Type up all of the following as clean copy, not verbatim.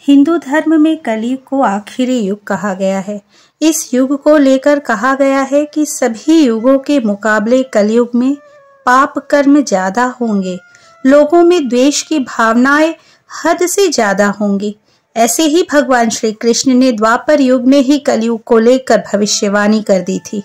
हिंदू धर्म में कलयुग को आखिरी युग कहा गया है। इस युग को लेकर कहा गया है कि सभी युगों के मुकाबले कलयुग में पाप कर्म ज्यादा होंगे, लोगों में द्वेष की भावनाएं हद से ज्यादा होंगी। ऐसे ही भगवान श्री कृष्ण ने द्वापर युग में ही कलयुग को लेकर भविष्यवाणी कर दी थी।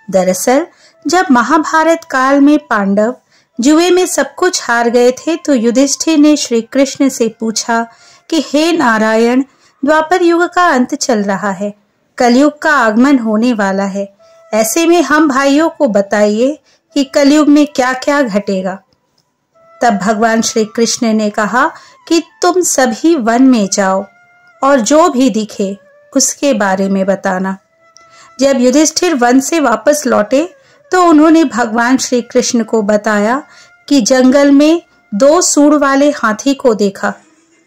दरअसल जब महाभारत काल में पांडव जुए में सब कुछ हार गए थे तो युधिष्ठिर ने श्री कृष्ण से पूछा कि हे नारायण, द्वापर युग का अंत चल रहा है, कलयुग का आगमन होने वाला है। ऐसे में हम भाइयों को बताइए कि कलयुग में क्या क्या घटेगा। तब भगवान श्री कृष्ण ने कहा कि तुम सभी वन में जाओ और जो भी दिखे उसके बारे में बताना। जब युधिष्ठिर वन से वापस लौटे तो उन्होंने भगवान श्री कृष्ण को बताया कि जंगल में 2 सूंड वाले हाथी को देखा।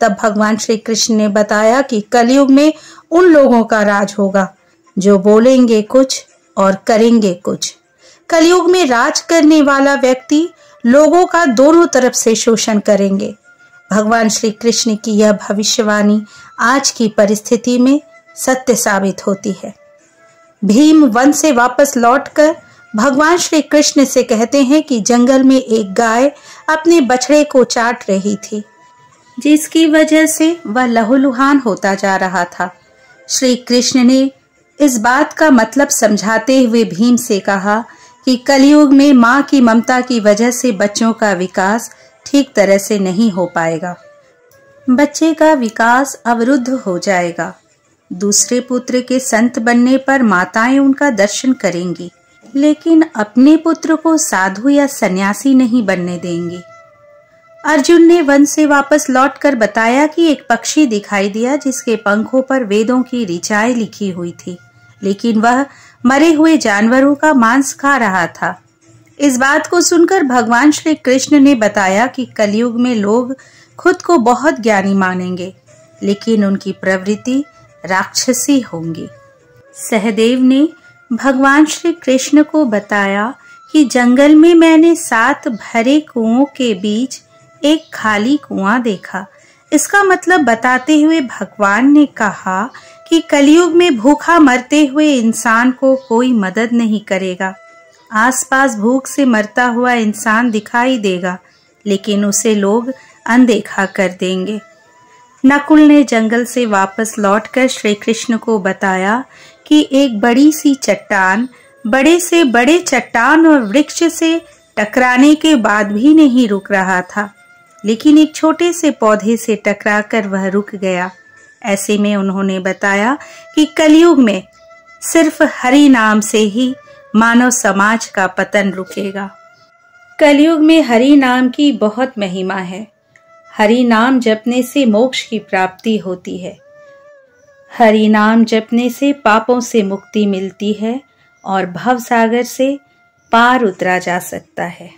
तब भगवान श्री कृष्ण ने बताया कि कलयुग में उन लोगों का राज होगा जो बोलेंगे कुछ और करेंगे कुछ। कलयुग में राज करने वाला व्यक्ति लोगों का दोनों तरफ से शोषण करेंगे। भगवान श्री कृष्ण की यह भविष्यवाणी आज की परिस्थिति में सत्य साबित होती है। भीम वन से वापस लौटकर भगवान श्री कृष्ण से कहते हैं कि जंगल में एक गाय अपने बछड़े को चाट रही थी, जिसकी वजह से वह लहूलुहान होता जा रहा था। श्री कृष्ण ने इस बात का मतलब समझाते हुए भीम से कहा कि कलयुग में मां की ममता की वजह से बच्चों का विकास ठीक तरह से नहीं हो पाएगा। बच्चे का विकास अवरुद्ध हो जाएगा। दूसरे पुत्र के संत बनने पर माताएं उनका दर्शन करेंगी, लेकिन अपने पुत्र को साधु या सन्यासी नहीं बनने देंगी। अर्जुन ने वन से वापस लौटकर बताया कि एक पक्षी दिखाई दिया जिसके पंखों पर वेदों की ऋचाएं लिखी हुई थी, लेकिन वह मरे हुए जानवरों का मांस खा रहा था। इस बात को सुनकर भगवान श्री कृष्ण ने बताया कि कलयुग में लोग खुद को बहुत ज्ञानी मानेंगे, लेकिन उनकी प्रवृत्ति राक्षसी होंगी। सहदेव ने भगवान श्री कृष्ण को बताया कि जंगल में मैंने 7 भरे कुओं के बीच एक खाली कुआं देखा। इसका मतलब बताते हुए भगवान ने कहा कि कलयुग में भूखा मरते हुए इंसान को कोई मदद नहीं करेगा। आसपास भूख से मरता हुआ इंसान दिखाई देगा, लेकिन उसे लोग अनदेखा कर देंगे। नकुल ने जंगल से वापस लौटकर श्री कृष्ण को बताया कि एक बड़ी सी चट्टान बड़े से बड़े चट्टान और वृक्ष से टकराने के बाद भी नहीं रुक रहा था, लेकिन एक छोटे से पौधे से टकराकर वह रुक गया। ऐसे में उन्होंने बताया कि कलयुग में सिर्फ हरि नाम से ही मानव समाज का पतन रुकेगा। कलयुग में हरि नाम की बहुत महिमा है। हरि नाम जपने से मोक्ष की प्राप्ति होती है। हरि नाम जपने से पापों से मुक्ति मिलती है और भवसागर से पार उतरा जा सकता है।